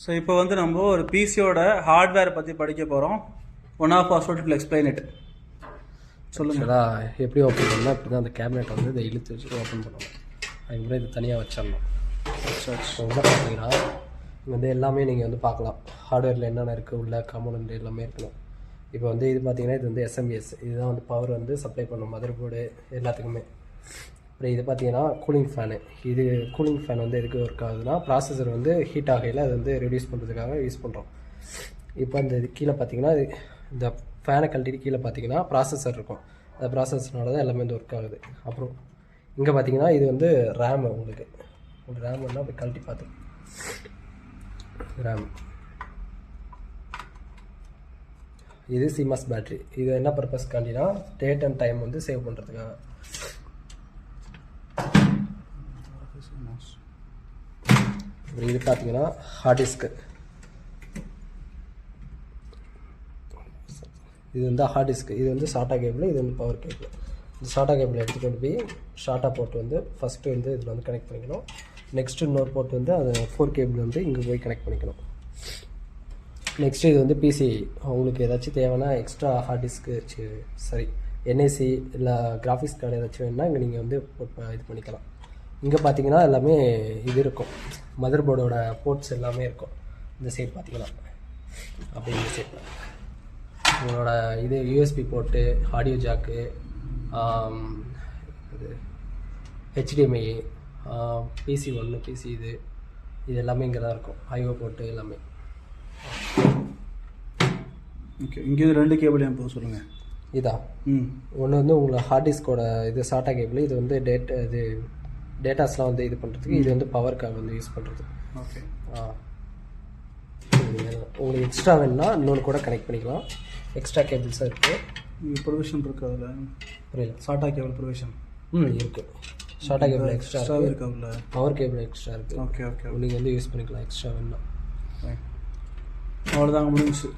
So இப்போ வந்து நம்ம ஒரு பிசியோட ஹார்ட்வேரை பற்றி படிக்க போகிறோம். One of our student will explain it. சொல்லுங்கள். எப்படி ஓப்பன் பண்ணால் இப்படி தான் அந்த கேபினெட் வந்து இதை இழுத்து வச்சுட்டு ஓப்பன் பண்ணணும். அதுக்கப்புறம் இது தனியாக வச்சிடணும். உள்ள பார்த்தீங்கன்னா இங்கே வந்து எல்லாமே நீங்கள் வந்து பார்க்கலாம். ஹார்ட்வேரில் என்னென்ன இருக்குது, உள்ள காம்போனன்ட் எல்லாமே இருக்கணும். இப்போ வந்து இது பார்த்தீங்கன்னா இது வந்து SMBS, இதுதான் வந்து பவர் வந்து சப்ளை பண்ணும் மதர் போர்டு எல்லாத்துக்குமே. அப்புறம் இது பார்த்தீங்கன்னா கூலிங் ஃபேனு. இது கூலிங் ஃபேன் வந்து எதுக்கு ஒர்க் ஆகுதுன்னா ப்ராசஸர் வந்து ஹீட் ஆகையில் அது வந்து ரெடியூஸ் பண்ணுறதுக்காக யூஸ் பண்ணுறோம். இப்போ இந்த இது கீழே பார்த்தீங்கன்னா இந்த ஃபேனை கழட்டிட்டு கீழே பார்த்தீங்கன்னா ப்ராசஸர் இருக்கும். அந்த ப்ராசஸர்னால தான் எல்லாமே வந்து ஒர்க் ஆகுது. அப்புறம் இங்கே பார்த்தீங்கன்னா இது வந்து ரேம். உங்களுக்கு ரேம் வந்து அப்படி கழட்டி பார்த்து ரேம். இது CMOS பேட்ரி. இது என்ன பர்பஸ்க்காண்டினா டேட் அண்ட் டைம் வந்து சேவ் பண்ணுறதுக்காக. இது பார்த்தீங்கன்னா ஹார்ட் டிஸ்க்கு. இது வந்து ஹார்ட் டிஸ்க்கு. இது வந்து ஷார்ட்டா கேபிள், இது வந்து பவர் கேபிள். இந்த ஷார்ட்டா கேபிள் எடுத்துகிட்டு போய் ஷார்ட்டா போர்ட் வந்து ஃபஸ்ட்டு வந்து இதில் வந்து கனெக்ட் பண்ணிக்கணும். நெக்ஸ்ட்டு இன்னொரு போர்ட் வந்து அது 4 கேபிள் வந்து இங்கே போய் கனெக்ட் பண்ணிக்கணும். நெக்ஸ்ட்டு இது வந்து பிசி. உங்களுக்கு ஏதாச்சும் தேவைன்னா எக்ஸ்ட்ரா ஹார்ட் டிஸ்க்கு சரி NIC இல்லை கிராஃபிக்ஸ் கார்டு ஏதாச்சும் வேணுன்னா இங்கே நீங்கள் வந்து இது பண்ணிக்கலாம். இங்கே பார்த்தீங்கன்னா எல்லாமே இது இருக்கும், மதர் போர்டோட போர்ட்ஸ் எல்லாமே இருக்கும். இந்த சைடு பார்த்தீங்கன்னா அப்படி இந்த சைடில் உங்களோட இது USB போர்ட்டு, ஆடியோ ஜாக்கு, இது HDMI, PC1 PC இது எல்லாமே இங்கே தான் இருக்கும். IO போர்ட்டு எல்லாமே. ஓகே, இங்கே 2 கேபிள் ஏன் போக சொல்லுங்கள். இதா ஒன்று வந்து உங்களை ஹார்ட் டிஸ்கோட இது ஷார்ட்டா கேபிள். இது வந்து டேட்டாஸ்லாம் வந்து இது பண்ணுறதுக்கு. இது வந்து பவருக்காக வந்து யூஸ் பண்ணுறது. ஓகே. உங்களுக்கு எக்ஸ்ட்ரா வேணுன்னா இன்னொன்று கூட கனெக்ட் பண்ணிக்கலாம். எக்ஸ்ட்ரா கேபிள்ஸாக இருக்குது. இங்கே ப்ரொவிஷன் இருக்குது அதில். புரியல. ஷார்ட்டா கேபிள் ப்ரொவிஷன் இருக்குது. ஷார்ட்டா கேபிள் எக்ஸ்ட்ரா இருக்குல்ல. பவர் கேபிள் எக்ஸ்ட்ரா இருக்குது. Okay okay. நீங்கள் வந்து யூஸ் பண்ணிக்கலாம் எக்ஸ்ட்ரா வேணுன்னா. அவ்வளோதாங்க, முடிஞ்சிச்சு.